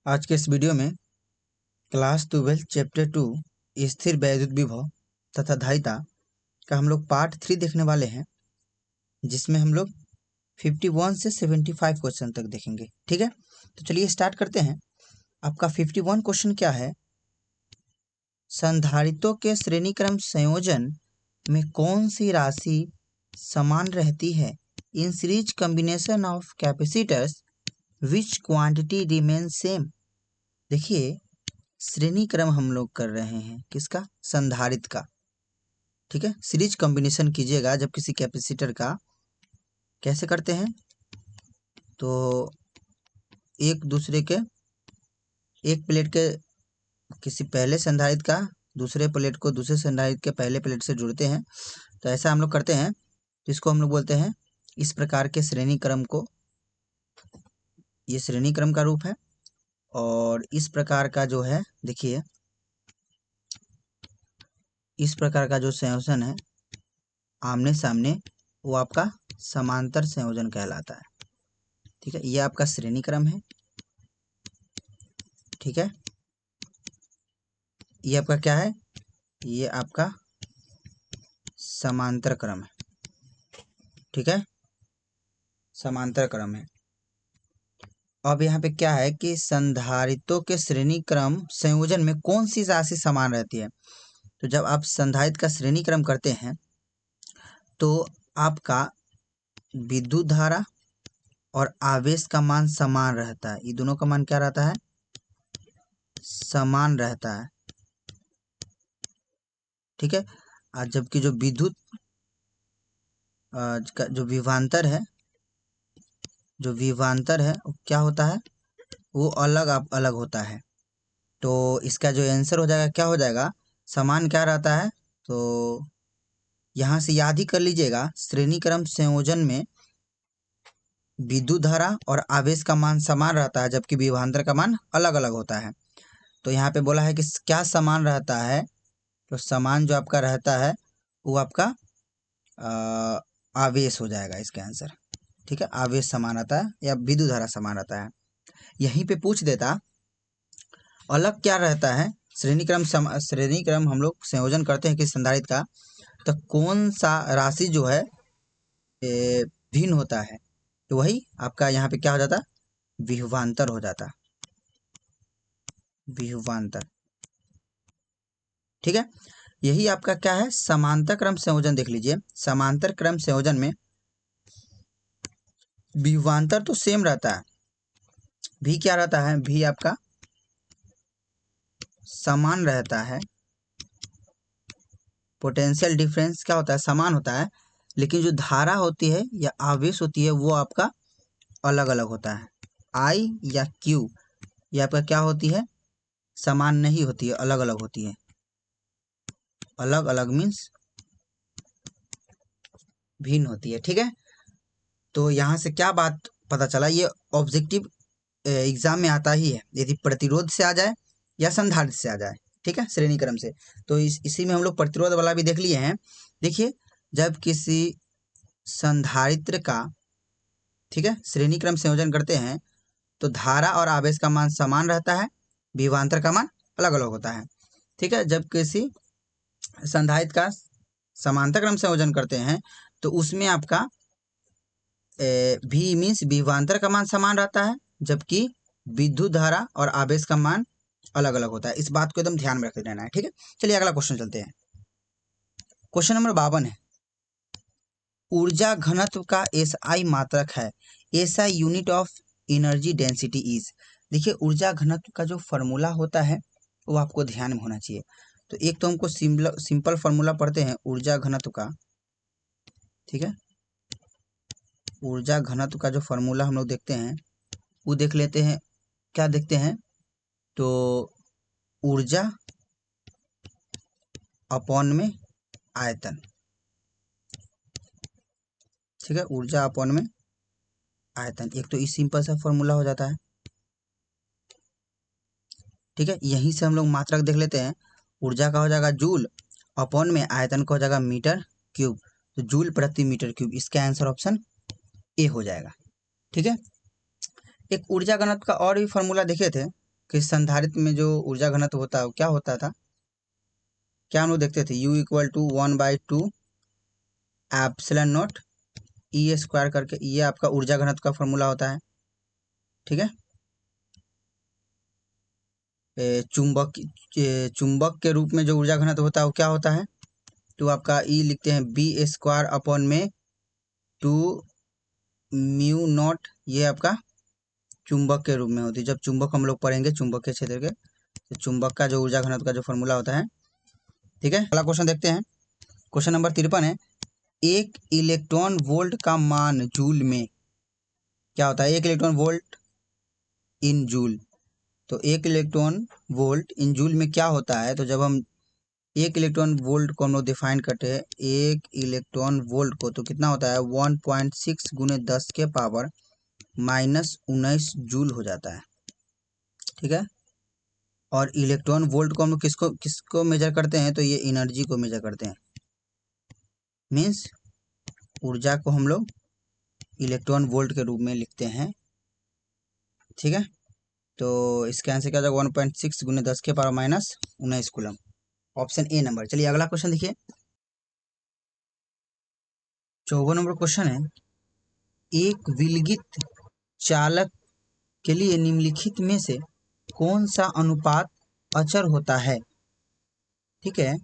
आज के इस वीडियो में क्लास 12 चैप्टर 2 स्थिर वैद्युत विभव तथा धारिता का हम लोग पार्ट 3 देखने वाले हैं, जिसमें हम लोग 51 से 75 क्वेश्चन तक देखेंगे। ठीक है, तो चलिए स्टार्ट करते हैं। आपका 51 क्वेश्चन क्या है? संधारित्रों के श्रेणीक्रम संयोजन में कौन सी राशि समान रहती है? In series combination of capacitors which quantity remain same. देखिए, श्रेणी क्रम हम लोग कर रहे हैं किसका? संधारित्र का। ठीक है, सीरीज कॉम्बिनेशन कीजिएगा जब किसी कैपेसिटर का। कैसे करते हैं? तो एक दूसरे के, एक प्लेट के किसी पहले संधारित्र का दूसरे प्लेट को दूसरे संधारित्र के पहले प्लेट से जुड़ते हैं। तो ऐसा हम लोग करते हैं, तो इसको हम लोग बोलते हैं इस प्रकार के श्रेणी क्रम को। ये श्रेणी क्रम का रूप है। और इस प्रकार का जो है, देखिए इस प्रकार का जो संयोजन है आमने सामने, वो आपका समांतर संयोजन कहलाता है। ठीक है, ये आपका श्रेणी क्रम है। ठीक है, ये आपका क्या है? ये आपका समांतर क्रम है। ठीक है, समांतर क्रम है। अब यहाँ पे क्या है कि संधारित्रों के श्रेणी क्रम संयोजन में कौन सी राशि समान रहती है? तो जब आप संधारित्र का श्रेणी क्रम करते हैं तो आपका विद्युत धारा और आवेश का मान समान रहता है। ये दोनों का मान क्या रहता है? समान रहता है। ठीक है, और जबकि जो विद्युत का जो विभवांतर है, वो क्या होता है? वो अलग होता है। तो इसका जो आंसर हो जाएगा, क्या हो जाएगा? समान क्या रहता है? तो यहाँ से याद ही कर लीजिएगा, श्रेणी क्रम संयोजन में विद्युत धारा और आवेश का मान समान रहता है, जबकि विभवांतर का मान अलग अलग होता है। तो यहाँ पे बोला है कि क्या समान रहता है? तो समान जो आपका रहता है वो आपका आवेश हो जाएगा इसका आंसर। ठीक है, आवेश समान आता है या विद्युत धारा समान आता है। यहीं पे पूछ देता अलग क्या रहता है? श्रेणी क्रम हम लोग संयोजन करते हैं किस संधारित्र का, तो कौन सा राशि जो है भिन्न होता है? तो वही आपका यहाँ पे क्या हो जाता? विभवांतर हो जाता, विभवांतर। ठीक है, यही आपका क्या है? समांतर क्रम संयोजन। देख लीजिए, समांतर क्रम संयोजन में विभवांतर तो सेम रहता है, भी क्या रहता है? भी आपका समान रहता है। पोटेंशियल डिफरेंस क्या होता है? समान होता है, लेकिन जो धारा होती है या आवेश होती है वो आपका अलग अलग होता है। आई या क्यू, ये आपका क्या होती है? समान नहीं होती है, अलग अलग होती है। अलग अलग मीन्स भिन्न होती है। ठीक है, तो यहाँ से क्या बात पता चला? ये ऑब्जेक्टिव एग्जाम में आता ही है, यदि प्रतिरोध से आ जाए या संधारित्र से आ जाए। ठीक है, श्रेणी क्रम से। तो इसी में हम लोग प्रतिरोध वाला भी देख लिए हैं। देखिए, जब किसी संधारित्र का, ठीक है, श्रेणी क्रम संयोजन करते हैं तो धारा और आवेश का मान समान रहता है, विभवांतर का मान अलग अलग होता है। ठीक है, जब किसी संधारित्र का समांतर क्रम संयोजन करते हैं तो उसमें आपका भी मीन्स विभवांतर का मान समान रहता है, जबकि विद्युत धारा और आवेश का मान अलग अलग होता है। इस बात को एकदम ध्यान में रख लेना है। ठीक है, चलिए अगला क्वेश्चन चलते हैं। क्वेश्चन नंबर 52 है, ऊर्जा घनत्व का एसआई मात्रक है, SI unit of energy density is. देखिए, ऊर्जा घनत्व का जो फॉर्मूला होता है वो आपको ध्यान में होना चाहिए। तो एक तो हमको सिंपल फॉर्मूला पढ़ते हैं ऊर्जा घनत्व का। ठीक है, ऊर्जा घनत्व का जो फॉर्मूला हम लोग देखते हैं वो देख लेते हैं। क्या देखते हैं? तो ऊर्जा अपॉन में आयतन। ठीक है, ऊर्जा अपॉन में आयतन, एक तो इस सिंपल सा फॉर्मूला हो जाता है। ठीक है, यहीं से हम लोग मात्रक देख लेते हैं। ऊर्जा का हो जाएगा जूल, अपॉन में आयतन का हो जाएगा मीटर क्यूब। तो जूल प्रति मीटर क्यूब, इसका आंसर ऑप्शन ए हो जाएगा। ठीक है, एक ऊर्जा घनत्व का और भी फॉर्मूला देखे थे, कि संधारित्र में जो ऊर्जा घनत्व होता है वो क्या होता था, क्या हम लोग देखते थे, U equal to 1/2 epsilon naught e square करके, ये आपका ऊर्जा घनत्व का फॉर्मूला होता है। ठीक है, चुंबक के रूप में जो ऊर्जा घनत्व होता है वो क्या होता है, तो आपका ई लिखते हैं B² अपॉन में 2 म्यू नॉट, ये आपका चुंबक के रूप में होती है। जब चुंबक हम लोग पढ़ेंगे चुंबकीय क्षेत्र के, तो चुंबक का जो ऊर्जा घनत्व का जो फॉर्मूला होता है। ठीक है, अगला क्वेश्चन देखते हैं। क्वेश्चन नंबर 53 है, एक इलेक्ट्रॉन वोल्ट का मान जूल में क्या होता है, एक इलेक्ट्रॉन वोल्ट इन जूल। तो एक इलेक्ट्रॉन वोल्ट इन जूल में क्या होता है, तो जब हम एक इलेक्ट्रॉन वोल्ट को हम लोग डिफाइन करते हैं, एक इलेक्ट्रॉन वोल्ट को, तो कितना होता है 1.6 गुने 10 के पावर -19 जूल हो जाता है। ठीक है, और इलेक्ट्रॉन वोल्ट को हम लोग किसको किसको मेजर करते हैं, तो ये एनर्जी को मेजर करते हैं, मीन्स ऊर्जा को हम लोग इलेक्ट्रॉन वोल्ट के रूप में लिखते हैं। ठीक है, तो इसका आंसर क्या होगा 1.6 गुने 10 के power -19 coulomb, option A number. चलिए अगला क्वेश्चन देखिए, 54 नंबर क्वेश्चन है, एक विलगित चालक के लिए निम्नलिखित में से कौन सा अनुपात अचर होता है। ठीक है,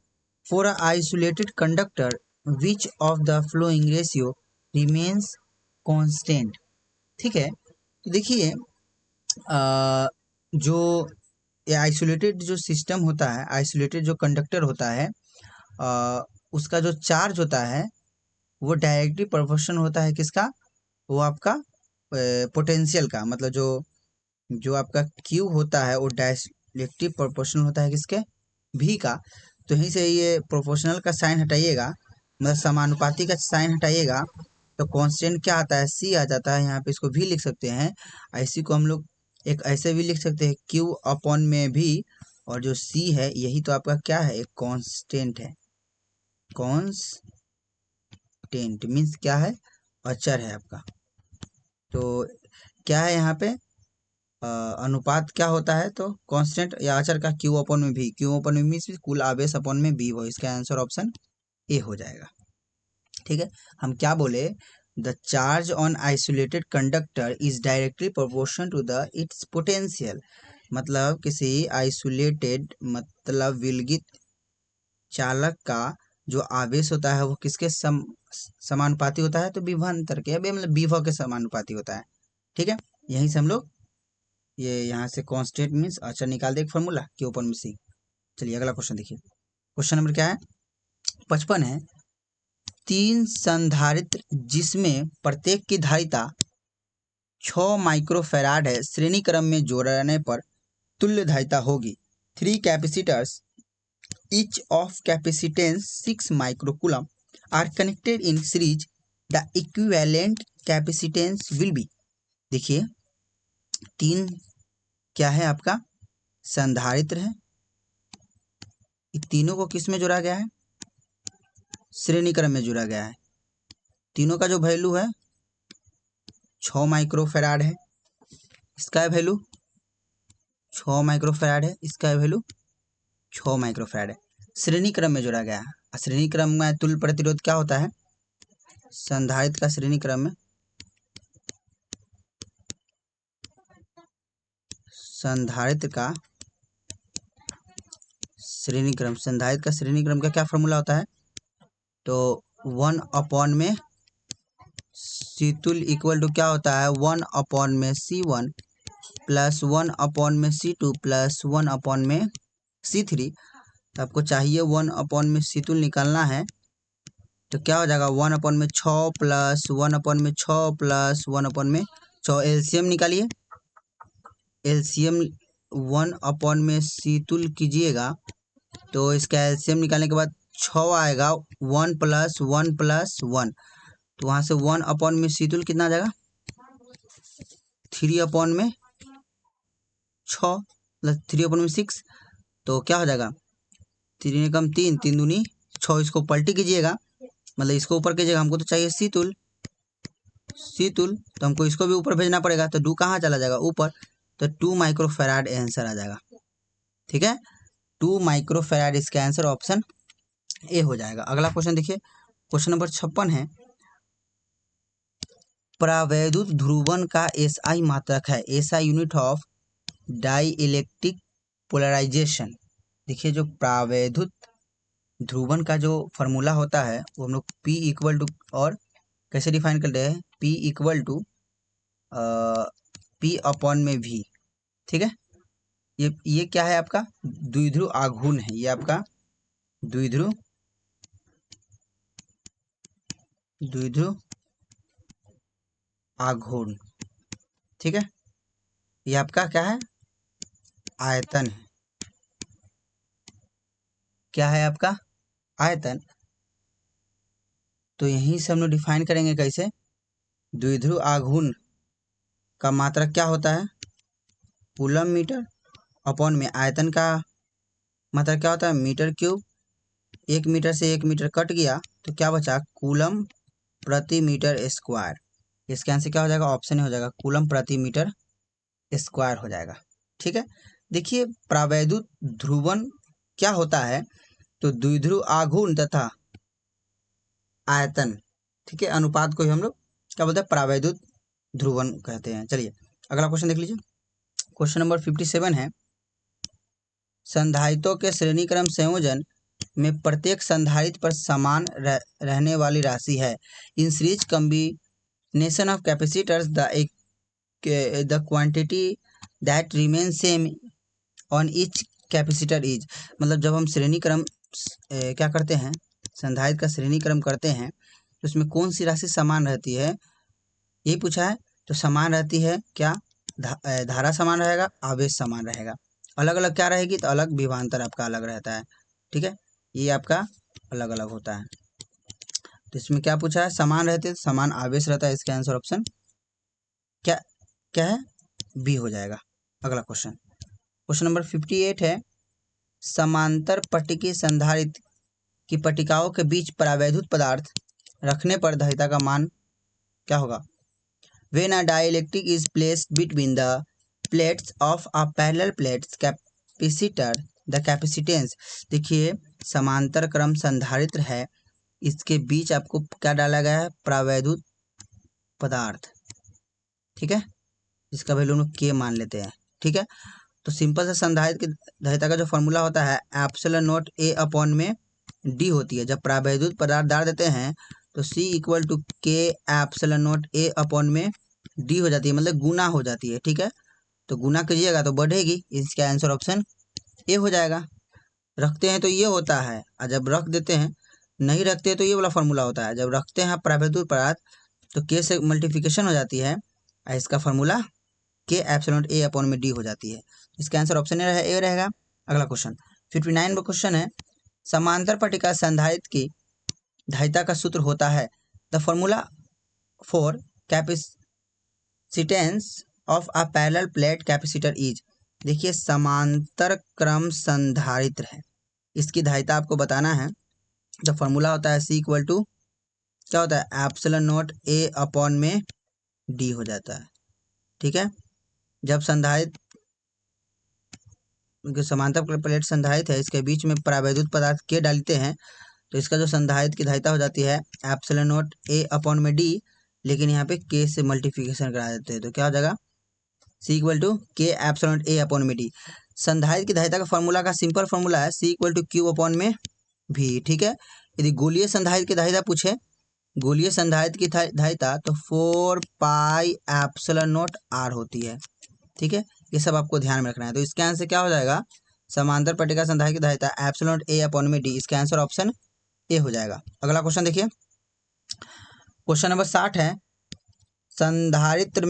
for a isolated conductor which of the flowing ratio remains constant. ठीक है, तो देखिए जो ये आइसोलेटेड जो सिस्टम होता है, आइसोलेटेड जो कंडक्टर होता है, उसका जो चार्ज होता है वो डायरेक्टली प्रोपोर्शन होता है किसका, वो आपका पोटेंशियल का, मतलब जो जो आपका Q होता है वो डायरेक्टली प्रोपोर्शनल होता है किसके, V का। तो यहीं से ये प्रोपोर्शनल का साइन हटाइएगा, मतलब समानुपाती का साइन हटाइएगा, तो कांस्टेंट क्या आता है, C आ जाता है। यहाँ पे इसको V लिख सकते हैं, इसी को हम लोग एक ऐसे भी लिख सकते हैं Q अपॉन में V, और जो C है यही तो आपका क्या है, एक कांस्टेंट है। कांस्टेंट मीन्स क्या है, अचर है आपका। तो क्या है यहाँ पे अनुपात क्या होता है, तो कांस्टेंट या अचर का Q अपॉन में V, Q अपॉन में मीन्स कुल आवेश अपॉन में V हो, इसका आंसर ऑप्शन ए हो जाएगा। ठीक है, हम क्या बोले, the charge on isolated conductor is directly proportional to the its potential, मतलब किसी आइसोलेटेड मतलब विलगित चालक का जो आवेश होता है वो किसके समानुपाती होता है, तो विभवांतर के, मतलब विभव के समानुपाती होता है। ठीक है, यहीं से हम लोग ये यहाँ से कांस्टेंट मीन्स अचर निकाल दे, एक फॉर्मूला के ऊपर में सी। चलिए अगला क्वेश्चन देखिए, क्वेश्चन नंबर क्या है, 55 है, 3 संधारित्र जिसमें प्रत्येक की धारिता 6 माइक्रोफैराड है, श्रेणी क्रम में जोड़ने पर तुल्य धारिता होगी। 3 capacitors each of capacitance 6 microcoulomb are connected in series, the equivalent capacitance will be। देखिए 3 क्या है आपका संधारित्र है, तीनों को किस में जोड़ा गया है, श्रेणी क्रम में जोड़ा गया है। तीनों का जो वैल्यू है 6 माइक्रोफैराड है, इसका वैल्यू 6 माइक्रोफैराड है, इसका वैल्यू 6 माइक्रोफैराड है, श्रेणी क्रम में जोड़ा गया है। श्रेणी क्रम में तुल्य प्रतिरोध क्या होता है, संधारित्र का श्रेणी क्रम में, संधारित्र का श्रेणी क्रम, संधारित्र का श्रेणी क्रम का क्या फॉर्मूला होता है, तो 1 अपॉन में C तुल्य इक्वल टू क्या होता है, 1 अपॉन में C1 प्लस 1 अपॉन में C2 प्लस 1 अपॉन में C3। तो आपको चाहिए 1 अपॉन में C तुल्य निकालना है, तो क्या हो जाएगा 1 अपॉन में 6 प्लस 1 अपॉन में 6 प्लस 1 अपॉन में 6, एलसीएम निकालिए, एलसीएम 1 अपॉन में C तुल्य कीजिएगा, तो इसका एलसीएम निकालने के बाद 6 आएगा, 1 प्लस 1 प्लस 1, तो वहाँ से 1 अपॉन में C तुल्य कितना आ जाएगा 3 अपॉन में 6 प्लस 3 अपॉन में 6, तो क्या हो जाएगा 3 कम 3, 3 दूनी 6, इसको पलटी कीजिएगा, मतलब इसको ऊपर कीजिएगा, हमको तो चाहिए C तुल्य, तो हमको इसको भी ऊपर भेजना पड़ेगा, तो 2 कहाँ चला जाएगा ऊपर, तो 2 माइक्रोफेराड आंसर आ जाएगा। ठीक है, 2 माइक्रोफेराड इसका आंसर ऑप्शन ए हो जाएगा। अगला क्वेश्चन देखिए, क्वेश्चन नंबर 56 है, प्रावैद्युत ध्रुवण का एसआई मात्रक है। SI unit of dielectric polarisation. देखिए जो प्रावैद्युत ध्रुवण का जो फॉर्मूला होता है वो हम लोग P इक्वल टू, और कैसे डिफाइन करते हैं, P equal to P upon में V। ठीक है, ये क्या है, आपका द्विध्रुव आघूर्ण है, ये आपका द्विध्रुव आघूर्ण। ठीक है, ये आपका क्या है, आयतन है। क्या है आपका, आयतन। तो यहीं से हम लोग डिफाइन करेंगे कैसे, द्विध्रुव आघूर्ण का मात्रक क्या होता है, कूलम मीटर, अपॉन में आयतन का मात्रक क्या होता है, मीटर क्यूब। 1 मीटर से 1 मीटर कट गया तो क्या बचा, कूलम प्रति मीटर स्क्वायर। इसका आंसर क्या हो जाएगा, ऑप्शन हो जाएगा, कूलम प्रति मीटर स्क्वायर हो जाएगा। ठीक है, देखिए प्रावैद्युत ध्रुवण क्या होता है, तो द्विध्रुव आघूर्ण तथा आयतन, ठीक है, अनुपात को ही हम लोग क्या बोलते हैं, प्रावैद्युत ध्रुवण कहते हैं। चलिए अगला क्वेश्चन देख लीजिए, क्वेश्चन नंबर 57 है, संधारित्रों के श्रेणीक्रम संयोजन में प्रत्येक संधारित्र पर समान रहने वाली राशि है। In series combination of capacitors the quantity that remain same on each capacitor is. मतलब जब हम श्रेणी क्रम क्या करते हैं, संधारित्र का श्रेणी क्रम करते हैं तो उसमें कौन सी राशि समान रहती है, ये पूछा है। तो समान रहती है क्या, धारा समान रहेगा, आवेश समान रहेगा। अलग अलग क्या रहेगी, तो अलग विभवांतर आपका अलग रहता है। ठीक है, ये आपका अलग अलग होता है। तो इसमें क्या पूछा है, समान रहते, समान आवेश रहता है। इसका आंसर ऑप्शन क्या क्या है, बी हो जाएगा। अगला क्वेश्चन, क्वेश्चन नंबर 58 है, समांतर पट्टिकी संधारित्र की पट्टिकाओं के बीच परावैद्युत पदार्थ रखने पर धारिता का मान क्या होगा। When a dielectric is placed between the plates of a parallel plates capacitor, the capacitance, देखिए समांतर क्रम संधारित्र है, इसके बीच आपको क्या डाला गया है, प्रावैद्युत पदार्थ। ठीक है, जिसका वैल्यू हम लोग के मान लेते हैं। ठीक है, तो सिंपल सा संधारित्र की धारिता का जो फॉर्मूला होता है एप्सिलॉन नॉट ए अपॉन में डी होती है। जब प्रावैद्युत पदार्थ डाल देते हैं तो सी इक्वल टू के एप्सिलॉन नॉट ए अपॉन में डी हो जाती है, मतलब गुना हो जाती है। ठीक है, तो गुना कीजिएगा तो बढ़ेगी, इसका आंसर ऑप्शन ए हो जाएगा। रखते हैं तो ये होता है, और जब रख देते हैं, नहीं रखते हैं तो ये वाला फॉर्मूला होता है। जब रखते हैं प्रावैद्युत पदार्थ तो के से मल्टीप्लिकेशन हो जाती है, और इसका फॉर्मूला के एप्सिलॉन ए अपॉन में डी हो जाती है। इसका आंसर ऑप्शन ए रहेगा। अगला क्वेश्चन 59 क्वेश्चन है, समांतर पट्टिका संधारित्र की धारिता का सूत्र होता है, the formula for capacitance of a parallel plate capacitor is. देखिए समांतर क्रम संधारित्र है, इसकी धारिता आपको बताना है। जब फॉर्मूला होता है सी इक्वल टू क्या होता है, एप्सिलॉन नॉट ए अपॉन में डी हो जाता है। ठीक है, जब संधारित्र समांतर प्लेट संधारित्र है, इसके बीच में प्रावैद्युत पदार्थ के डालते हैं तो इसका जो संधारित्र की धारिता हो जाती है एप्सिलॉन नॉट ए अपॉन में डी, लेकिन यहाँ पे के से मल्टीप्लिकेशन करा देते हैं तो क्या हो जाएगा, सी इक्वल टू के एप्सिलॉन ए अपॉन में डी। संधारित्र की धारिता का फॉर्मूला का सिंपल फॉर्मूला है सी इक्वल टू क्यू अपॉन में भी। ठीक है, यदि गोलीय संधारित्र की धारिता पूछे, गोलीय संधारित्र की धारिता तो 4 पाई एप्सिलॉन नॉट आर होती है। ठीक है, ये सब आपको ध्यान में रखना है। तो इसका आंसर क्या हो जाएगा, समांतर पट्टिका संधारित्र की धारिता एप्सिलॉन नॉट ए अपॉन में डी, इसका आंसर ऑप्शन ए हो जाएगा। अगला क्वेश्चन देखिए, क्वेश्चन नंबर 60 है, संधारित्र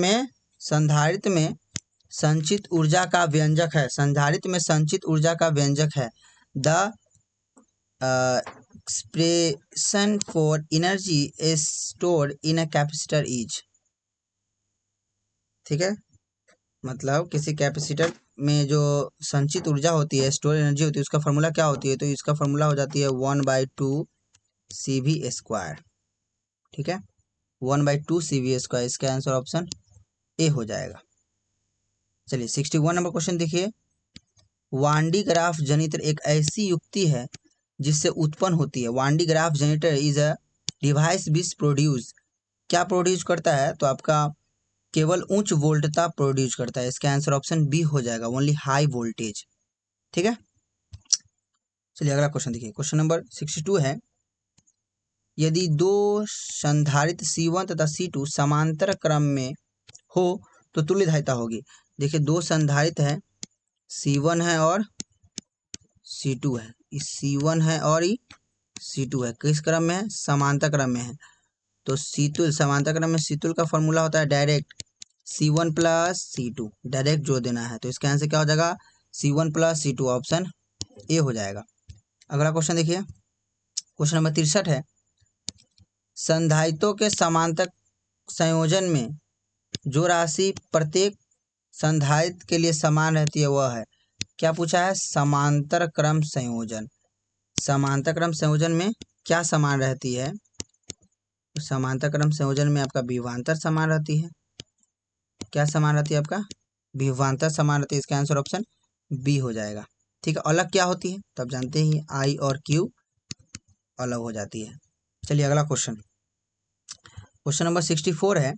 में संचित ऊर्जा का व्यंजक है। संधारित्र में संचित ऊर्जा का व्यंजक है, the expression for energy stored in a capacitor is. ठीक है, मतलब किसी कैपेसिटर में जो संचित ऊर्जा होती है, स्टोर एनर्जी होती है, उसका फॉर्मूला क्या होती है, तो इसका फॉर्मूला हो जाती है 1/2 CV स्क्वायर। ठीक है, 1/2 CV स्क्वायर, इसका आंसर ऑप्शन ए हो जाएगा। चलिए 61 नंबर क्वेश्चन देखिए। वांडी ग्राफ जनित्र एक ऐसी युक्ति है जिससे उत्पन्न होती है। Van de Graaff generator is a device which produce, क्या प्रोड्यूस करता है? तो आपका केवल उच्च वोल्टता प्रोड्यूस करता है। इसका आंसर ऑप्शन बी हो जाएगा, ओनली हाई वोल्टेज। ठीक है, चलिए अगला क्वेश्चन देखिए। क्वेश्चन नंबर 62 है, यदि दो संधारित्र C1 तथा C2 समांतर क्रम में हो तो तुल्य धारिता होगी। देखिए दो संधारित्र है, C1 है और C2 है। इस C1 है और ये C2 है, किस क्रम में है? समांतर क्रम में है। तो C2 समांतर क्रम में C2 का फॉर्मूला होता है direct C1 plus C2, direct जोड़ देना है। तो इसका आंसर क्या हो जाएगा? C1 plus C2, option A हो जाएगा। अगला क्वेश्चन देखिए, क्वेश्चन नंबर 63 है, संधारित्रों के समांतर संयोजन में जो राशि प्रत्येक संधारित्र के लिए समान रहती है वह है। क्या पूछा है? समांतर क्रम संयोजन। समांतर क्रम संयोजन में क्या समान रहती है? तो समांतर क्रम संयोजन में आपका विभवांतर समान रहती है। क्या समान रहती है? आपका विभवांतर समान रहती है। इसका आंसर ऑप्शन बी हो जाएगा। ठीक है, अलग क्या होती है? तो आप जानते ही आई और क्यू अलग हो जाती है। चलिए अगला क्वेश्चन, क्वेश्चन नंबर 64 है,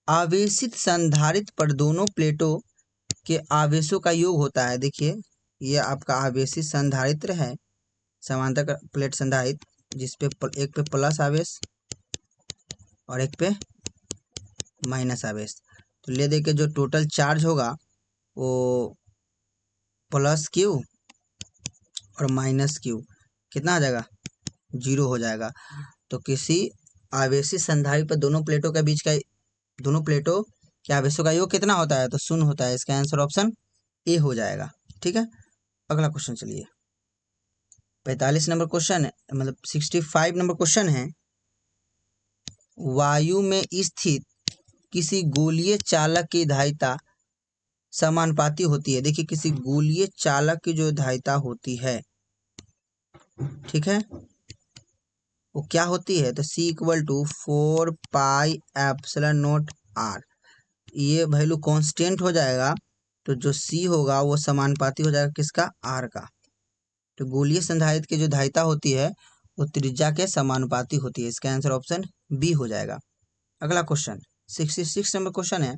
आवेशित संधारित्र पर दोनों प्लेटों के आवेशों का योग होता है। देखिए ये आपका आवेशित संधारित्र है, समांतर प्लेट संधारित्र, जिसपे एक पे प्लस आवेश और एक पे माइनस आवेश। तो ले दे के जो टोटल चार्ज होगा वो प्लस क्यू और माइनस क्यू, कितना आ जाएगा? 0 हो जाएगा। तो किसी आवेशित संधारित्र पर दोनों प्लेटों के बीच का, दोनों प्लेटों के आवेशों का योग कितना होता है? तो 0 होता है। इसका आंसर ऑप्शन ए हो जाएगा। ठीक है, अगला क्वेश्चन चलिए 45 नंबर क्वेश्चन है, मतलब 65 नंबर क्वेश्चन है, वायु में स्थित किसी गोलीय चालक की धारिता समानुपाती होती है। देखिए किसी गोलीय चालक की जो धारिता होती है, ठीक है, वो क्या होती है? तो C = 4 pi epsilon not R। ये वैल्यू कांस्टेंट हो जाएगा, तो जो C होगा वो समानुपाती हो जाएगा किसका? R का। तो गोलीय संधारित्र की जो धारिता होती है वो त्रिज्या के समानुपाती होती है। इसका आंसर ऑप्शन बी हो जाएगा। अगला क्वेश्चन 66 नंबर क्वेश्चन है,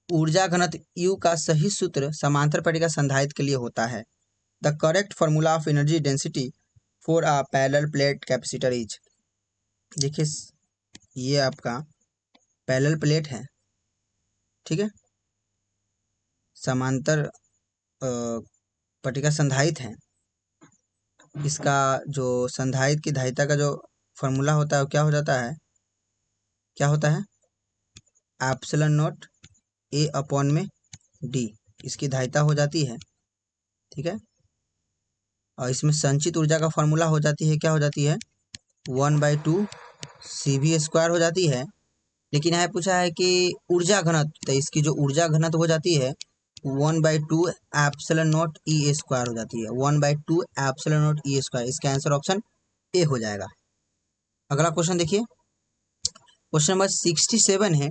ऊर्जा घनत्व U का सही सूत्र समांतर पट्टिका संधारित्र के लिए होता है। The correct formula of energy density for a parallel plate capacitor is. देखिए ये आपका पैरेलल प्लेट है, ठीक है, समांतर पट्टिका संधारित्र है। इसका जो संधारित्र की धारिता का जो फॉर्मूला होता है वो क्या हो जाता है? क्या होता है? एप्सिलॉन नॉट A अपॉन में D, इसकी धारिता हो जाती है। ठीक है, और इसमें संचित ऊर्जा का फॉर्मूला हो जाती है, क्या हो जाती है? 1/2 CV² हो जाती है। लेकिन यहाँ पूछा है कि ऊर्जा घनत्व, तो इसकी जो ऊर्जा घनत्व हो जाती है 1/2 एप्सिलॉन नॉट E² हो जाती है। 1/2 एप्सिलॉन नॉट E²। इसका आंसर ऑप्शन ए हो जाएगा। अगला क्वेश्चन देखिए, क्वेश्चन नंबर 67 है,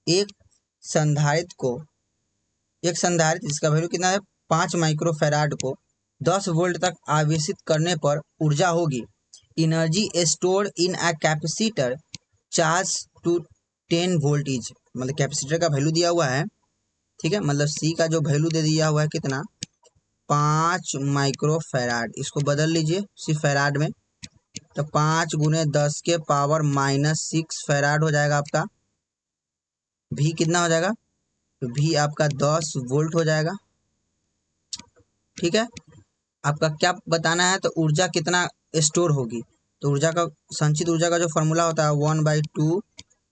एक संधारित्र जिसका वैल्यू कितना है? 5 माइक्रोफैराड को 10 वोल्ट तक आवेशित करने पर ऊर्जा होगी। Energy stored in a capacitor charge to 10 volt is. मतलब कैपेसिटर का वैल्यू दिया हुआ है, ठीक है, मतलब सी का जो वैल्यू दे दिया हुआ है कितना? 5 माइक्रोफैराड। इसको बदल लीजिए सिर्फ फैराड में, तो 5 × 10⁻⁻6 फैराड हो जाएगा आपका। भी कितना हो जाएगा? तो भी आपका 10 वोल्ट हो जाएगा। ठीक है, आपका क्या बताना है? तो ऊर्जा कितना स्टोर होगी? तो ऊर्जा का, संचित ऊर्जा का जो फॉर्मूला होता है 1/2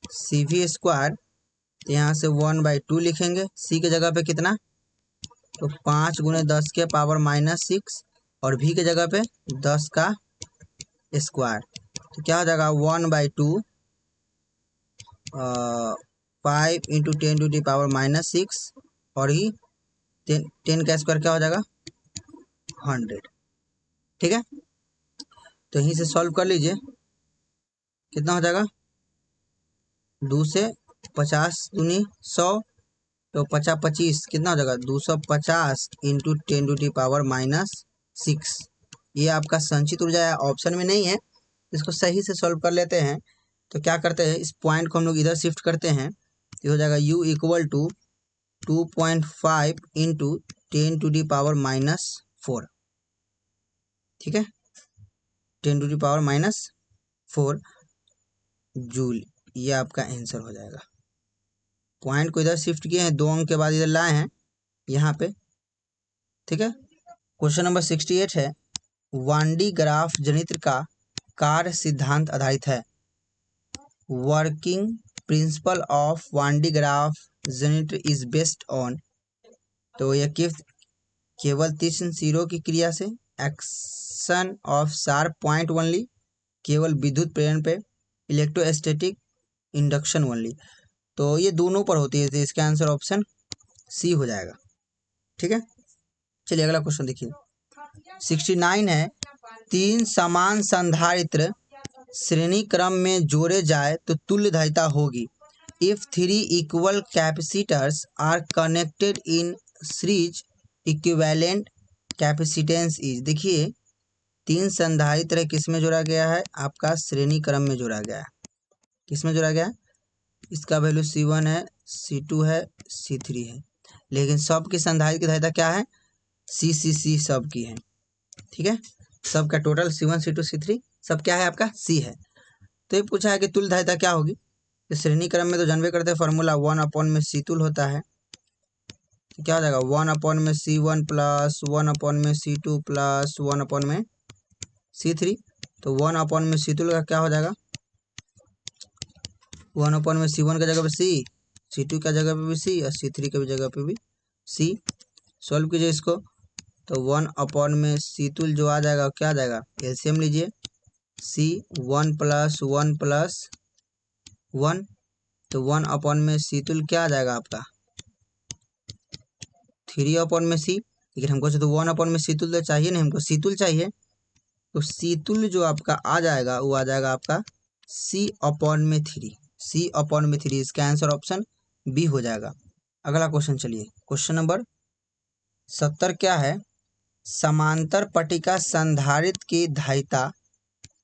CV²। तो यहाँ से 1/2 लिखेंगे, सी के जगह पे कितना? तो 5 × 10⁻⁻6 और भी के जगह पे 10 का स्क्वायर। तो क्या हो जाएगा? 1/2 5 × 10⁻⁻6 और ही 10 का स्क्वायर क्या हो जाएगा? 100। ठीक है, तो यहीं से सॉल्व कर लीजिए, कितना हो जाएगा? 2 से 50 दूनी 100, तो 50 25 कितना हो जाएगा 250 इंटू 10⁻⁻6। ये आपका संचित ऊर्जा है, ऑप्शन में नहीं है। इसको सही से सॉल्व कर लेते हैं। तो क्या करते हैं, इस पॉइंट को हम लोग इधर शिफ्ट करते हैं, तो हो जाएगा U इक्वल टू 2.5 इंटू 10⁻⁻4। ठीक है, 10⁻⁻4 जूल, ये आपका आंसर हो जाएगा। पॉइंट को इधर शिफ्ट किए हैं, 2 अंक के बाद इधर लाए हैं यहाँ पे। ठीक है, क्वेश्चन नंबर 68 है, 1D ग्राफ जनित्र का कार्य सिद्धांत आधारित है। Working principle of 1D Graaff जनित्र इज बेस्ड ऑन। तो यह केवल तीक्ष्ण सिरों की क्रिया से, action of sharp point only, केवल विद्युत प्रेरण पे, इलेक्ट्रोस्टैटिक इंडक्शन ओनली। तो ये दोनों पर होती है, तो इसका आंसर ऑप्शन सी हो जाएगा। ठीक है, चलिए अगला क्वेश्चन देखिए। 69 है, 3 समान संधारित्र श्रेणी क्रम में जोड़े जाए तो तुल्य धारिता होगी। If 3 equal capacitors are connected in series, equivalent capacitance is. देखिए 3 संधारित्र किस में जोड़ा गया है, आपका श्रेणी क्रम में जोड़ा गया है। किस में जोड़ा गया है, इसका वैल्यू C1 है, C2 है, C3 है, लेकिन सब की संधारित्र की धारिता क्या है, C सब की है। ठीक है, सब का टोटल C1 C2 C3 सब क्या है, आपका C है। तो ये पूछा है कि तुल्य धारिता क्या होगी। तो श्रेणी क्रम में तो जानबे करते हैं फॉर्मूला 1/में C तुल्य होता है। तो क्या हो जाएगा 1/में C1 plus 1/में C2 plus 1/में C3। तो 1/में C तुल्य का क्या हो जाएगा, 1/में C1 की जगह पे C, C2 की जगह पे भी C और C3 की जगह पे भी C। सॉल्व कीजिए इसको, तो 1/में C तुल्य जो आ जाएगा क्या आ जाएगा, एलसीएम लीजिए, C 1 प्लस 1 प्लस 1, तो 1/में C तुल्य क्या आ जाएगा आपका 3/में C। लेकिन हमको तो 1/में C तुल्य चाहिए नहीं, हमको C तुल्य चाहिए। तो C तुल्य जो आपका आ जाएगा वो आ जाएगा आपका C/3, C/3। इसका आंसर ऑप्शन बी हो जाएगा। अगला क्वेश्चन चलिए, क्वेश्चन नंबर 70 क्या है, समांतर पट्टिका संधारित्र की धारिता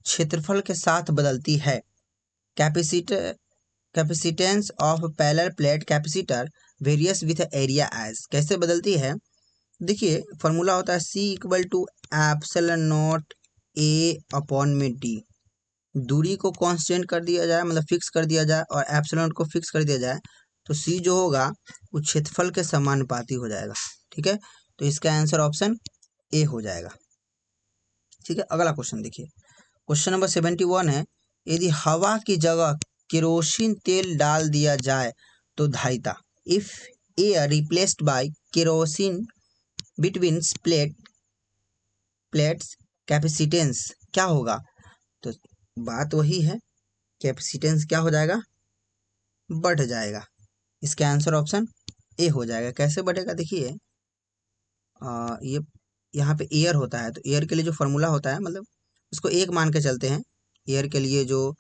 क्षेत्रफल के साथ बदलती है। Capacitance of parallel plate capacitor varies with area as. कैसे बदलती है, देखिए फॉर्मूला होता है C equal to epsilon naught A/d। दूरी को कांस्टेंट कर दिया जाए, मतलब फिक्स कर दिया जाए, और एप्सिलॉन को फिक्स कर दिया जाए, तो C जो होगा वो क्षेत्रफल के समानुपाती हो जाएगा। ठीक है, तो इसका आंसर ऑप्शन ए हो जाएगा। ठीक है, अगला क्वेश्चन देखिए, क्वेश्चन नंबर 71 है, यदि हवा की जगह केरोसिन तेल डाल दिया जाए तो धारिता, if air replaced by kerosene between plates capacitance क्या होगा। तो बात वही है, कैपेसिटेंस क्या हो जाएगा, बढ़ जाएगा। इसका आंसर ऑप्शन ए हो जाएगा। कैसे बढ़ेगा, देखिए ये यहाँ पे एयर होता है, तो एयर के लिए जो फॉर्मूला होता है, मतलब उसको एक मान के चलते हैं एयर के लिए, जो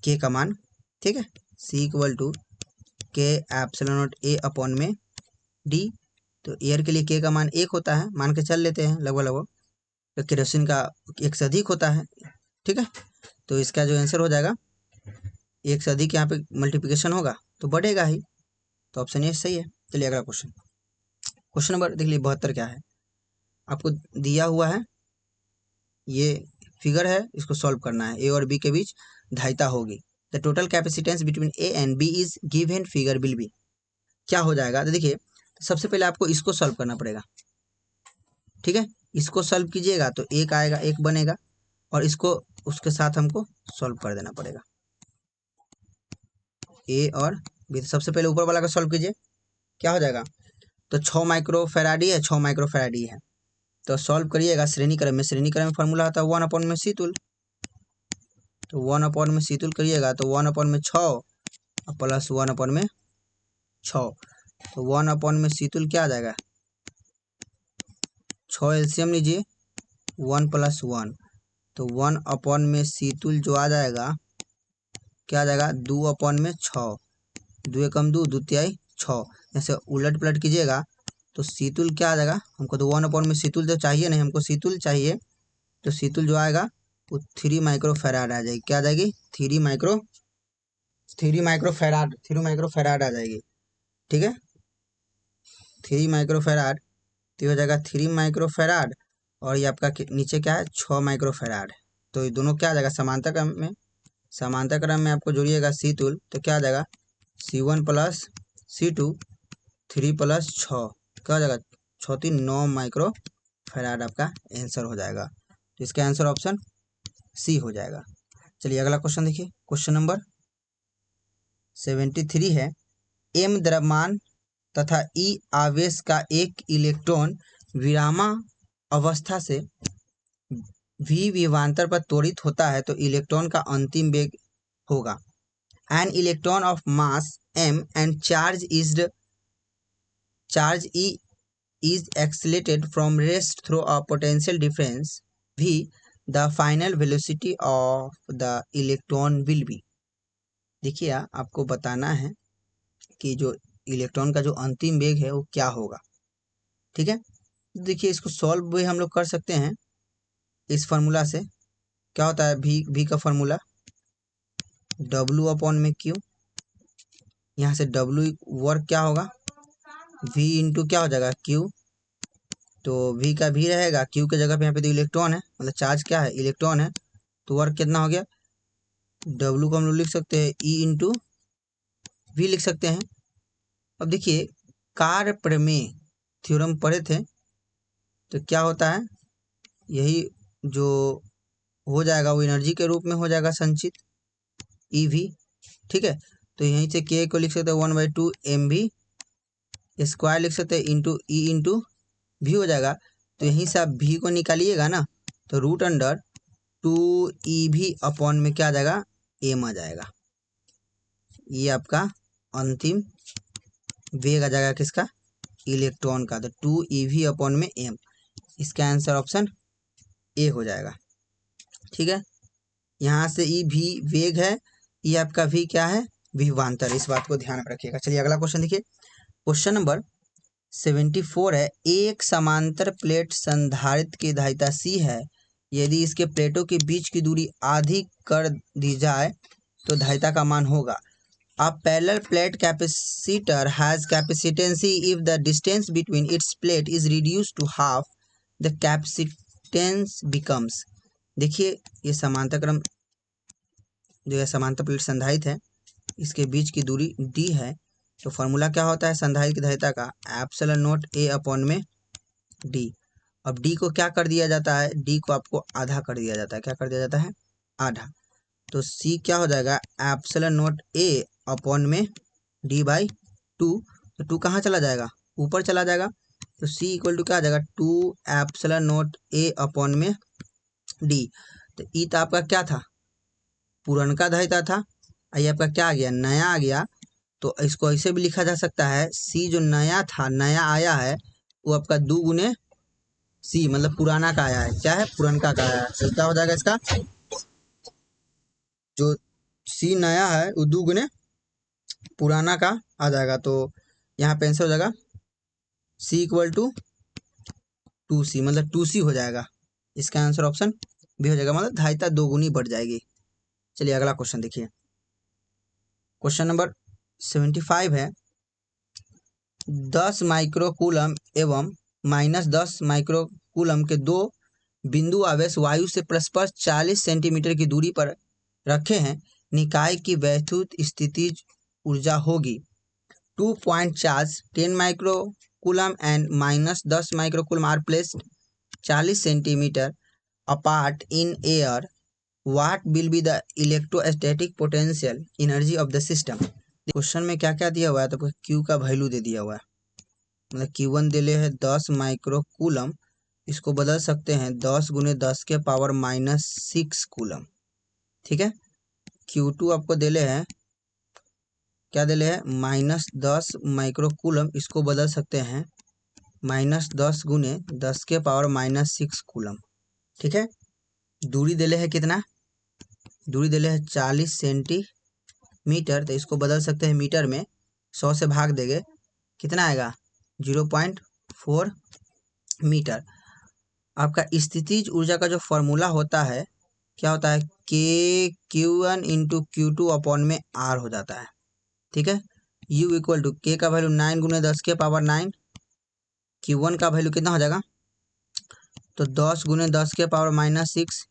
के का मान। ठीक है, C इक्वल टू के एप्सिलॉन नॉट A/d। तो एयर के लिए के का मान 1 होता है, मान के चल लेते हैं लगभग लगभग। तो केरोसिन का 1 से अधिक होता है। ठीक है, तो इसका जो आंसर हो जाएगा 1 से अधिक, यहाँ पे मल्टीप्लिकेशन होगा तो बढ़ेगा ही, तो ऑप्शन ए सही है। चलिए अगला क्वेश्चन, क्वेश्चन नंबर देख लीजिए 72 क्या है, आपको दिया हुआ है, ये फिगर है, इसको सॉल्व करना है। ए और बी के बीच धारिता होगी। The total capacitance between A and B is given, figure will be. क्या हो जाएगा, तो देखिए सबसे पहले आपको इसको सॉल्व करना पड़ेगा। ठीक है, इसको सॉल्व कीजिएगा तो 1 आएगा, 1 बनेगा, और इसको उसके साथ हमको सॉल्व कर देना पड़ेगा, ए और बी। तो सबसे पहले ऊपर वाला का सॉल्व कीजिए, क्या हो जाएगा, तो 6 माइक्रोफेराडी है, 6 माइक्रोफेराडी है। तो सॉल्व करिएगा श्रेणी क्रम में, श्रेणी क्रम में फॉर्मूला आता है 1/में C तुल्य। तो 1/में C तुल्य करिएगा तो 1/में 6 प्लस 1/में 6, तो 1/में C तुल्य क्या आ जाएगा, 6 एलसीएम लीजिए, 1 प्लस 1, तो 1/में C तुल्य जो आ जाएगा क्या आ जाएगा 2/6, 2 एकम 2, 2 तिहाई 6। जैसे उलट पलट कीजिएगा तो शीतुल क्या आ जाएगा, हमको तो 1 में शीतुल तो चाहिए नहीं, हमको शीतुल चाहिए, तो शीतुल जो आएगा वो 3 माइक्रो फैराड आ जाएगी। क्या आ जाएगी 3 माइक्रो फैराड आ जाएगी। ठीक है, 3 माइक्रो फैराड, तो हो जाएगा 3 माइक्रो फैराड, और ये आपका नीचे क्या है 6 माइक्रो फैराड। तो ये दोनों क्या आ जाएगा समांतर क्रम में आपको जोड़िएगा शीतुल, तो क्या आ जाएगा C1 प्लस C2, 3 प्लस 6, क्या हो जाएगा 6 3 9 माइक्रो फैराड आपका आंसर हो जाएगा। तो इसका आंसर ऑप्शन सी हो जाएगा। चलिए अगला क्वेश्चन देखिए, क्वेश्चन नंबर 73 है, एम द्रव्यमान तथा ई आवेश का एक इलेक्ट्रॉन विरामावस्था से v विभवांतर पर त्वरित होता है तो इलेक्ट्रॉन का अंतिम वेग होगा। An electron of mass m and charge E is accelerated from rest through a potential difference v, the final velocity of the electron will be। देखिए आपको बताना है कि जो इलेक्ट्रॉन का जो अंतिम वेग है वो क्या होगा। ठीक है, देखिए इसको सॉल्व भी हम लोग कर सकते हैं इस फार्मूला से। क्या होता है v का फार्मूला W/Q, यहाँ से W वर्क क्या होगा v इंटू क्या हो जाएगा Q, तो v का v रहेगा, Q के जगह पे यहाँ पे तो इलेक्ट्रॉन है, मतलब चार्ज क्या है इलेक्ट्रॉन है, तो वर्क कितना हो गया W को हम लोग लिख सकते हैं E इंटू वी लिख सकते हैं। अब देखिए कार्य प्रमेय थ्योरम पढ़े थे, तो क्या होता है यही जो हो जाएगा वो एनर्जी के रूप में हो जाएगा संचित EV। ठीक है, तो यहीं से K को लिख सकते हैं 1/2 mv स्क्वायर लिख सकते हैं इंटू E इंटू वी हो जाएगा। तो यहीं से आप v को निकालिएगा ना, तो √2EV में क्या आ जाएगा m आ जाएगा। ये आपका अंतिम वेग आ जाएगा किसका इलेक्ट्रॉन का, तो 2EV में m। इसका आंसर ऑप्शन ए हो जाएगा। ठीक है, यहाँ से ई भी वेग है, ये आपका भी क्या है विभवांतर, इस बात को ध्यान में रखिएगा। चलिए अगला क्वेश्चन देखिए, क्वेश्चन नंबर 74 है, एक समांतर प्लेट संधारित्र की धारिता C है, यदि इसके प्लेटों के बीच की दूरी आधी कर दी जाए तो धारिता का मान होगा। A parallel plate capacitor has capacitance if the distance between its plate is reduced to half, the capacitance becomes। देखिए ये समांतर क्रम जो है समांतर प्लेट संधारित्र है, इसके बीच की दूरी d है, तो फॉर्मूला क्या होता है संधारित्र की धारिता का ε0A/में d। अब d को क्या कर दिया जाता है, d को आपको आधा कर दिया जाता है, क्या कर दिया जाता है आधा, तो c क्या हो जाएगा ε0A/में d/2, तो 2 कहाँ चला जाएगा ऊपर चला जाएगा, तो c इक्वल टू क्या आ जाएगा 2ε0A/में d। तो ई तो आपका क्या था पुरनका धारिता था, ये आपका क्या आ गया नया आ गया, तो इसको ऐसे भी लिखा जा सकता है c जो नया था नया आया है वो आपका 2 गुने c, मतलब पुराना का आया है, क्या है पुरनका का आया है, तो क्या हो जाएगा इसका जो c नया है वो 2 गुने पुराना का आ जाएगा, तो यहाँ पे आंसर हो जाएगा c इक्वल टू 2c, मतलब 2c हो जाएगा। इसका आंसर ऑप्शन बी हो जाएगा, मतलब धारिता 2 गुनी बढ़ जाएगी। चलिए अगला क्वेश्चन देखिए, क्वेश्चन नंबर 75 है, 10 माइक्रोकूलम एवं -10 माइक्रोकूलम के दो बिंदु आवेश वायु से परस्पर 40 सेंटीमीटर की दूरी पर रखे हैं, निकाय की वैद्युत स्थितिज ऊर्जा होगी 2 point charge 10 microcoulomb and -10 microcoulomb are placed 40 centimetre apart in air, what will be the electrostatic potential energy of the system. Question में क्या क्या दिया हुआ है, तो क्यू का वैल्यू दे दिया हुआ है, मतलब Q1 दिले है 10 माइक्रोकूलम, इसको बदल सकते हैं 10 गुने 10 के पावर -6 कूलम। ठीक है, Q2 आपको दिले है क्या दिले है -10 माइक्रोकूलम, इसको बदल सकते हैं -10 गुने 10 के पावर -6 कूलम। ठीक है, दूरी दिले है कितना, दूरी दिले है 40 सेंटीमीटर, मीटर, तो इसको बदल सकते हैं मीटर में। 100 से भाग देंगे, कितना आएगा? 0.4 मीटर। आपका स्थितिज ऊर्जा का जो फॉर्मूला होता है, क्या होता है? K(Q1 × Q2 अपॉन में R हो जाता है। ठीक है, U इक्वल टू K का वैल्यू 9 × 10⁻9, Q1 का वैल्यू कितना हो जाएगा? तो 10 × 10⁻6,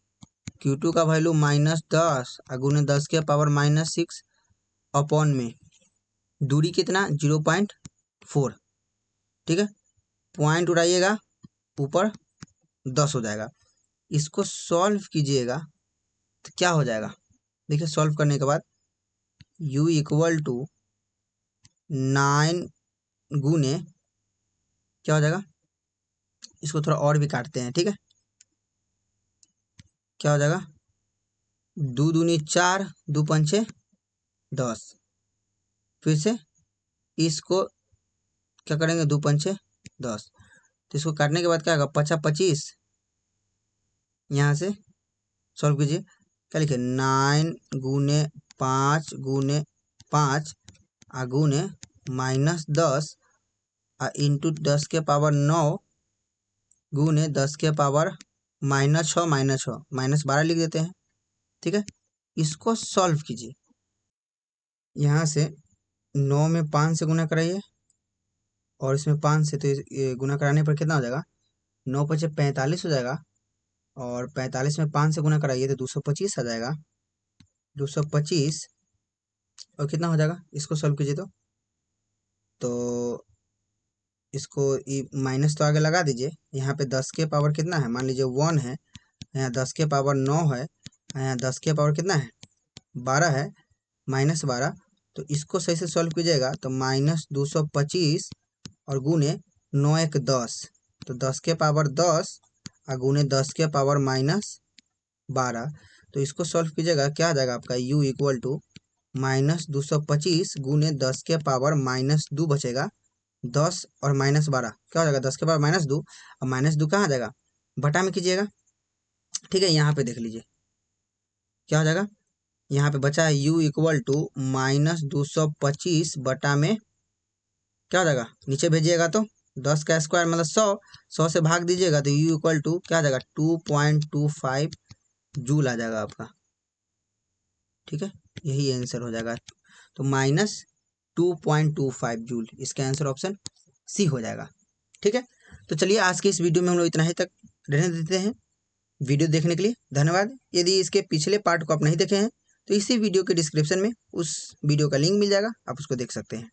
Q2 का वैल्यू -10 × 10⁻6 अपॉन में दूरी कितना? 0.4। ठीक है, पॉइंट उड़ाइएगा, ऊपर 10 हो जाएगा। इसको सॉल्व कीजिएगा तो क्या हो जाएगा? देखिए, सॉल्व करने के बाद U इक्वल टू 9 गुने, क्या हो जाएगा? इसको थोड़ा और भी काटते हैं। ठीक है, क्या हो जाएगा? 2 दूनी 4, 2 पंचे 10। फिर से इसको क्या करेंगे? 2 पंचे 10। तो इसको काटने के बाद क्या होगा? 25, यहाँ से सॉल्व कीजिए। क्या लिखे? 9 गुने 5 गुने 5 गुने -10 इंटू 10⁻9 गुने 10⁻6 -6 -6 -12 लिख देते हैं। ठीक है, इसको सॉल्व कीजिए। यहाँ से 9 में 5 से गुना कराइए और इसमें 5 से, तो ये गुना कराने पर कितना हो जाएगा? 9 × 5 = 45 हो जाएगा, और 45 में 5 से गुना कराइए तो 225 आ जाएगा। 225 और कितना हो जाएगा? इसको सॉल्व कीजिए तो इसको माइनस तो आगे लगा दीजिए। यहाँ पे 10 के पावर कितना है? मान लीजिए 1 है, यहाँ 10 के पावर 9 है, यहाँ 10 के पावर कितना है? 12 है, -12। तो इसको सही से सॉल्व कीजिएगा तो -225 और गुने 9 × 1 = 10, तो 10 के पावर 10 गुने 10 के पावर -12। तो इसको सॉल्व कीजिएगा, क्या आ जाएगा आपका? U इक्वल टू -225 गुने 10 के पावर -2 बचेगा, 10 और -12 क्या हो जाएगा? 10 के पावर -2, और -2 कहाँ आ जाएगा? बटा में कीजिएगा। ठीक है, यहाँ पे देख लीजिए क्या हो जाएगा। यहाँ पे बचा है U इक्वल टू -225 बटा में, क्या हो जाएगा? नीचे भेजिएगा तो 10 का स्क्वायर मतलब 100 से भाग दीजिएगा तो U इक्वल टू क्या आ जाएगा? 2.25 जूल आ जाएगा आपका। ठीक है, यही आंसर हो जाएगा। तो -2.25 जूल, इसका आंसर ऑप्शन सी हो जाएगा। ठीक है, तो चलिए आज के इस वीडियो में हम लोग इतना ही तक रहने देते हैं। वीडियो देखने के लिए धन्यवाद। यदि इसके पिछले पार्ट को आप नहीं देखे हैं तो इसी वीडियो के डिस्क्रिप्शन में उस वीडियो का लिंक मिल जाएगा, आप उसको देख सकते हैं।